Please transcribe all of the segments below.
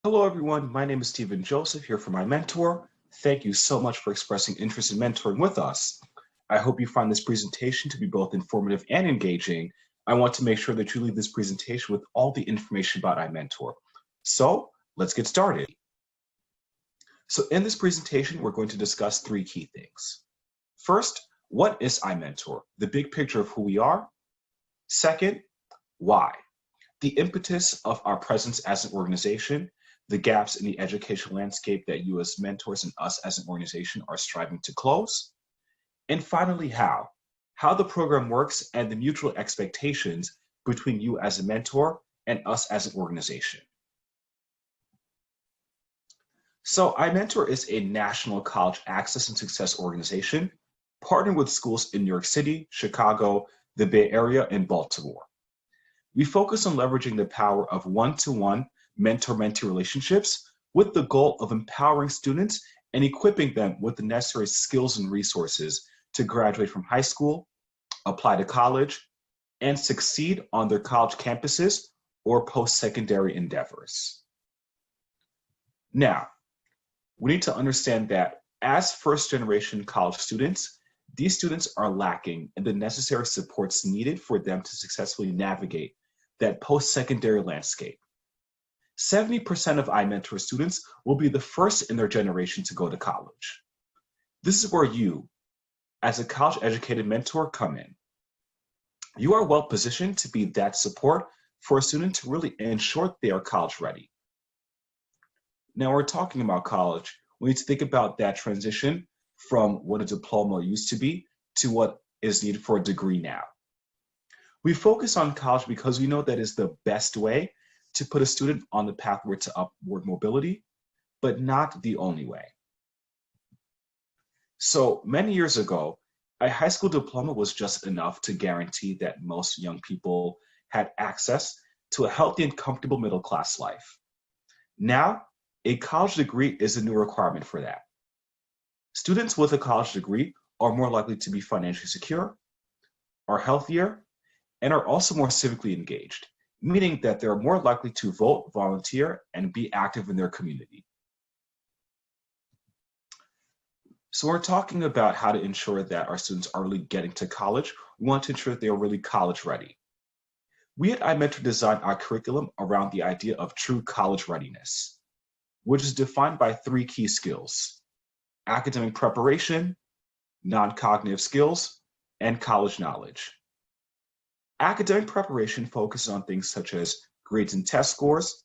Hello, everyone. My name is Stephen Joseph here for iMentor. Thank you so much for expressing interest in mentoring with us. I hope you find this presentation to be both informative and engaging. I want to make sure that you leave this presentation with all the information about iMentor. So let's get started. So in this presentation, we're going to discuss three key things. First, what is iMentor? The big picture of who we are. Second, why? The impetus of our presence as an organization, the gaps in the education landscape that you as mentors and us as an organization are striving to close. And finally, how the program works and the mutual expectations between you as a mentor and us as an organization. So iMentor is a national college access and success organization partnering with schools in New York City, Chicago, the Bay Area, and Baltimore. We focus on leveraging the power of one-to-one mentor-mentee relationships with the goal of empowering students and equipping them with the necessary skills and resources to graduate from high school, apply to college, and succeed on their college campuses or post-secondary endeavors. Now, we need to understand that as first-generation college students, these students are lacking in the necessary supports needed for them to successfully navigate that post-secondary landscape. 70% of iMentor students will be the first in their generation to go to college. This is where you, as a college-educated mentor, come in. You are well positioned to be that support for a student to really ensure they are college ready. Now we're talking about college. We need to think about that transition from what a diploma used to be to what is needed for a degree now. We focus on college because we know that is the best way to put a student on the pathway to upward mobility, but not the only way. So many years ago, a high school diploma was just enough to guarantee that most young people had access to a healthy and comfortable middle class life. Now, a college degree is a new requirement for that. Students with a college degree are more likely to be financially secure, are healthier, and are also more civically engaged, meaning that they're more likely to vote, volunteer, and be active in their community. So we're talking about how to ensure that our students are really getting to college. We want to ensure that they are really college ready. We at iMentor designed our curriculum around the idea of true college readiness, which is defined by three key skills: academic preparation, non-cognitive skills, and college knowledge. Academic preparation focuses on things such as grades and test scores,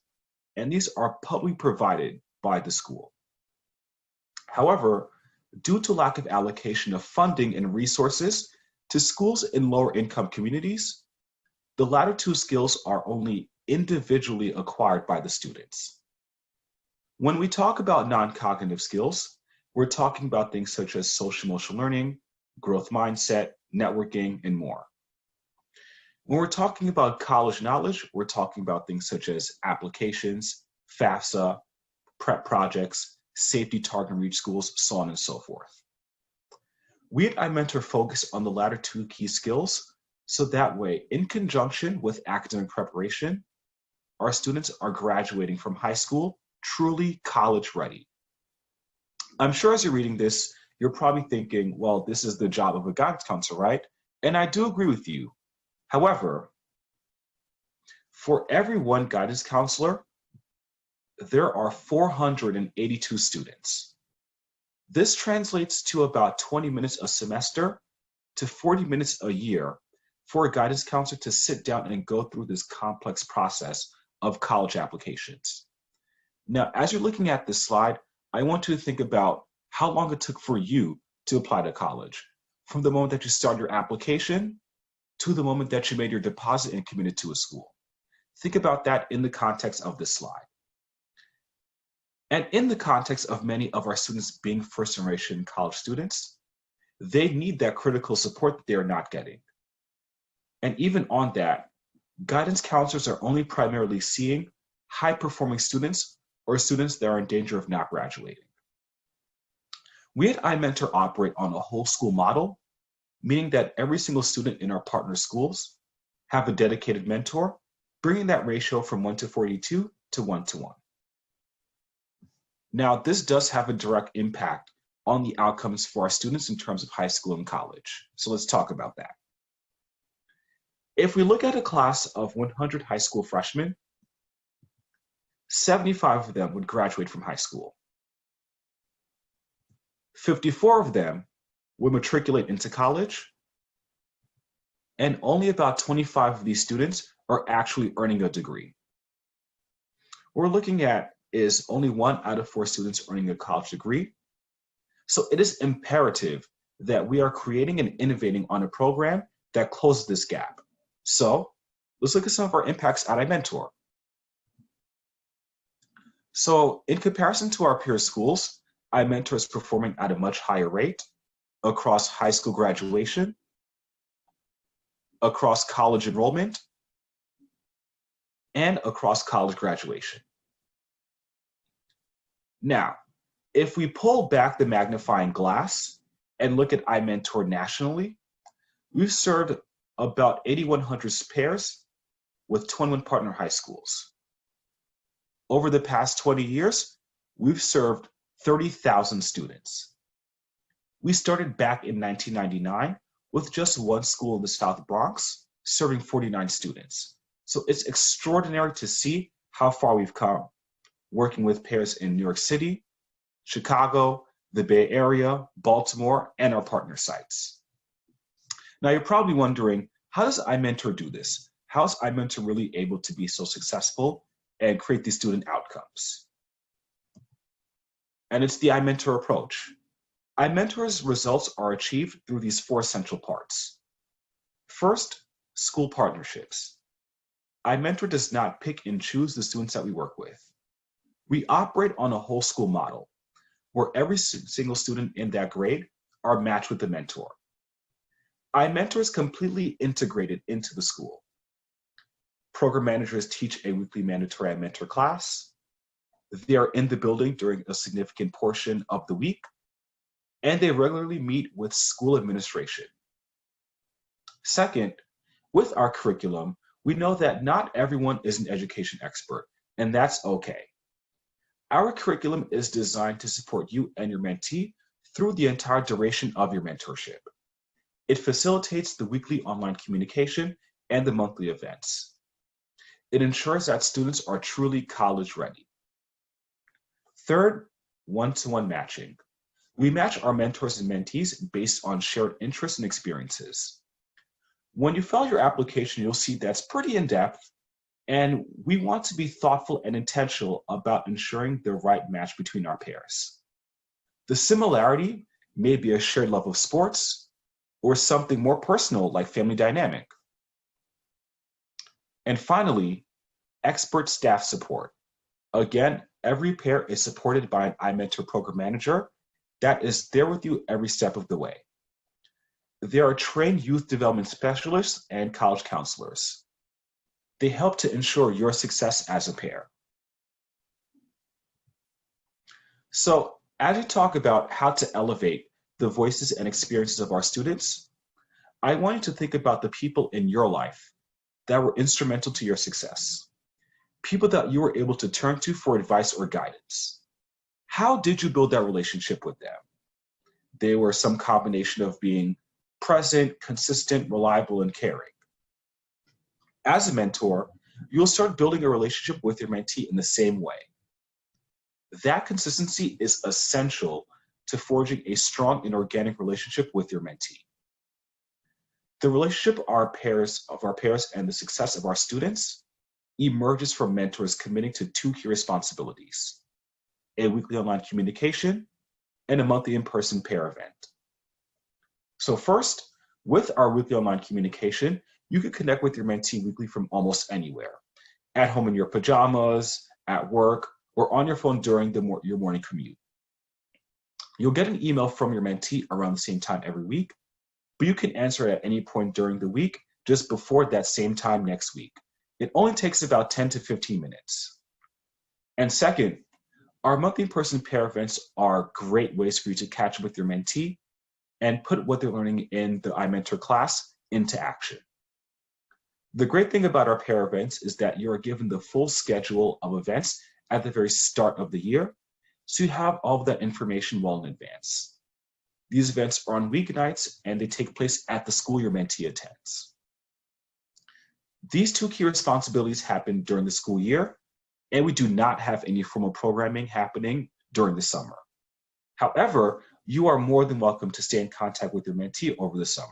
and these are publicly provided by the school. However, due to lack of allocation of funding and resources to schools in lower income communities, the latter two skills are only individually acquired by the students. When we talk about non-cognitive skills, we're talking about things such as social emotional learning, growth mindset, networking, and more. When we're talking about college knowledge, we're talking about things such as applications, FAFSA, prep projects, safety target and reach schools, so on and so forth. We at iMentor focus on the latter two key skills, so that way, in conjunction with academic preparation, our students are graduating from high school truly college ready. I'm sure as you're reading this, you're probably thinking, well, this is the job of a guidance counselor, right? And I do agree with you. However, for every one guidance counselor, there are 482 students. This translates to about 20 minutes a semester to 40 minutes a year for a guidance counselor to sit down and go through this complex process of college applications. Now, as you're looking at this slide, I want you to think about how long it took for you to apply to college, from the moment that you start your application to the moment that you made your deposit and committed to a school. Think about that in the context of this slide. And in the context of many of our students being first-generation college students, they need that critical support that they're not getting. And even on that, guidance counselors are only primarily seeing high-performing students or students that are in danger of not graduating. We at iMentor operate on a whole school model, meaning that every single student in our partner schools have a dedicated mentor, bringing that ratio from 1 to 42 to 1 to 1. Now, this does have a direct impact on the outcomes for our students in terms of high school and college. So let's talk about that. If we look at a class of 100 high school freshmen, 75 of them would graduate from high school. 54 of them would matriculate into college, and only about 25 of these students are actually earning a degree. What we're looking at is only 1 out of 4 students earning a college degree. So it is imperative that we are creating and innovating on a program that closes this gap. So let's look at some of our impacts at iMentor. So in comparison to our peer schools, iMentor is performing at a much higher rate across high school graduation, across college enrollment, and across college graduation. Now, if we pull back the magnifying glass and look at iMentor nationally, we've served about 8,100 pairs with 21 partner high schools. Over the past 20 years, we've served 30,000 students. We started back in 1999 with just 1 school in the South Bronx, serving 49 students. So it's extraordinary to see how far we've come, working with pairs in New York City, Chicago, the Bay Area, Baltimore, and our partner sites. Now you're probably wondering, how does iMentor do this? How is iMentor really able to be so successful and create these student outcomes? And it's the iMentor approach. iMentor's results are achieved through these 4 essential parts. First, school partnerships. iMentor does not pick and choose the students that we work with. We operate on a whole school model, where every single student in that grade are matched with a mentor. iMentor is completely integrated into the school. Program managers teach a weekly mandatory iMentor class. They are in the building during a significant portion of the week, and they regularly meet with school administration. Second, with our curriculum, we know that not everyone is an education expert, and that's okay. Our curriculum is designed to support you and your mentee through the entire duration of your mentorship. It facilitates the weekly online communication and the monthly events. It ensures that students are truly college ready. Third, one-to-one matching. We match our mentors and mentees based on shared interests and experiences. When you fill your application, you'll see that's pretty in-depth, and we want to be thoughtful and intentional about ensuring the right match between our pairs. The similarity may be a shared love of sports or something more personal like family dynamic. And finally, expert staff support. Again, every pair is supported by an iMentor program manager that is there with you every step of the way. There are trained youth development specialists and college counselors. They help to ensure your success as a pair. So, as we talk about how to elevate the voices and experiences of our students, I want you to think about the people in your life that were instrumental to your success. People that you were able to turn to for advice or guidance. How did you build that relationship with them? They were some combination of being present, consistent, reliable, and caring. As a mentor, you'll start building a relationship with your mentee in the same way. That consistency is essential to forging a strong and organic relationship with your mentee. The relationship of our pairs and the success of our students emerges from mentors committing to 2 key responsibilities: a weekly online communication and a monthly in-person pair event. So first, with our weekly online communication, you can connect with your mentee weekly from almost anywhere, at home in your pajamas, at work, or on your phone during your morning commute. You'll get an email from your mentee around the same time every week, but you can answer it at any point during the week, just before that same time next week. It only takes about 10 to 15 minutes. And second, our monthly in-person pair events are great ways for you to catch up with your mentee and put what they're learning in the iMentor class into action. The great thing about our pair events is that you are given the full schedule of events at the very start of the year, so you have all of that information well in advance. These events are on weeknights and they take place at the school your mentee attends. These two key responsibilities happen during the school year, and we do not have any formal programming happening during the summer. However, you are more than welcome to stay in contact with your mentee over the summer.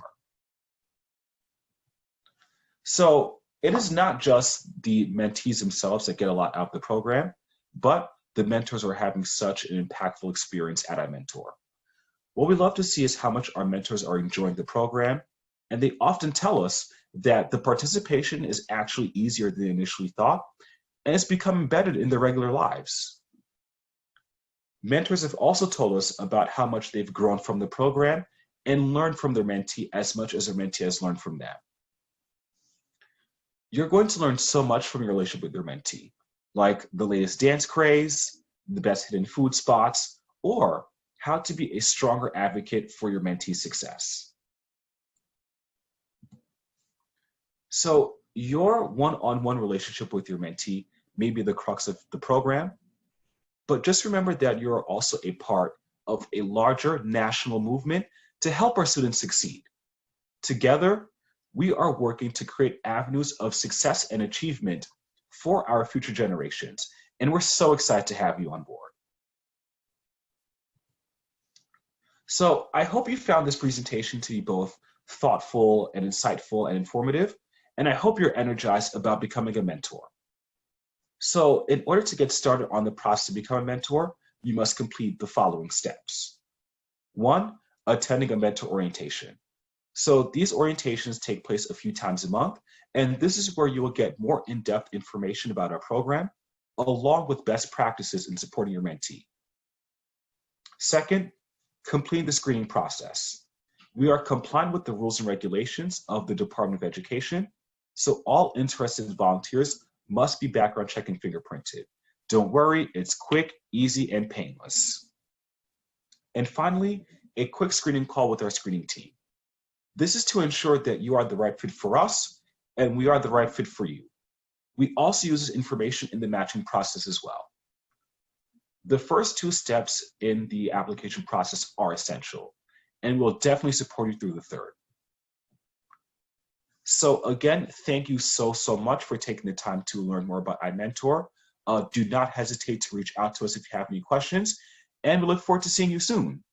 So it is not just the mentees themselves that get a lot out of the program, but the mentors are having such an impactful experience at iMentor. What we love to see is how much our mentors are enjoying the program, and they often tell us that the participation is actually easier than they initially thought, and it's become embedded in their regular lives. Mentors have also told us about how much they've grown from the program and learned from their mentee as much as their mentee has learned from them. You're going to learn so much from your relationship with your mentee, like the latest dance craze, the best hidden food spots, or how to be a stronger advocate for your mentee's success. So your one-on-one relationship with your mentee may be the crux of the program, but just remember that you are also a part of a larger national movement to help our students succeed. Together, we are working to create avenues of success and achievement for our future generations, and we're so excited to have you on board. So I hope you found this presentation to be both thoughtful and insightful and informative, and I hope you're energized about becoming a mentor. So in order to get started on the process to become a mentor, you must complete the following steps. 1, attending a mentor orientation. So these orientations take place a few times a month, and this is where you will get more in-depth information about our program, along with best practices in supporting your mentee. 2nd, completing the screening process. We are compliant with the rules and regulations of the Department of Education, so all interested volunteers must be background checked and fingerprinted. Don't worry, it's quick, easy, and painless. And finally, a quick screening call with our screening team. This is to ensure that you are the right fit for us and we are the right fit for you. We also use this information in the matching process as well. The first 2 steps in the application process are essential, and we'll definitely support you through the third. So again, thank you so much for taking the time to learn more about iMentor. Do not hesitate to reach out to us if you have any questions, and we look forward to seeing you soon.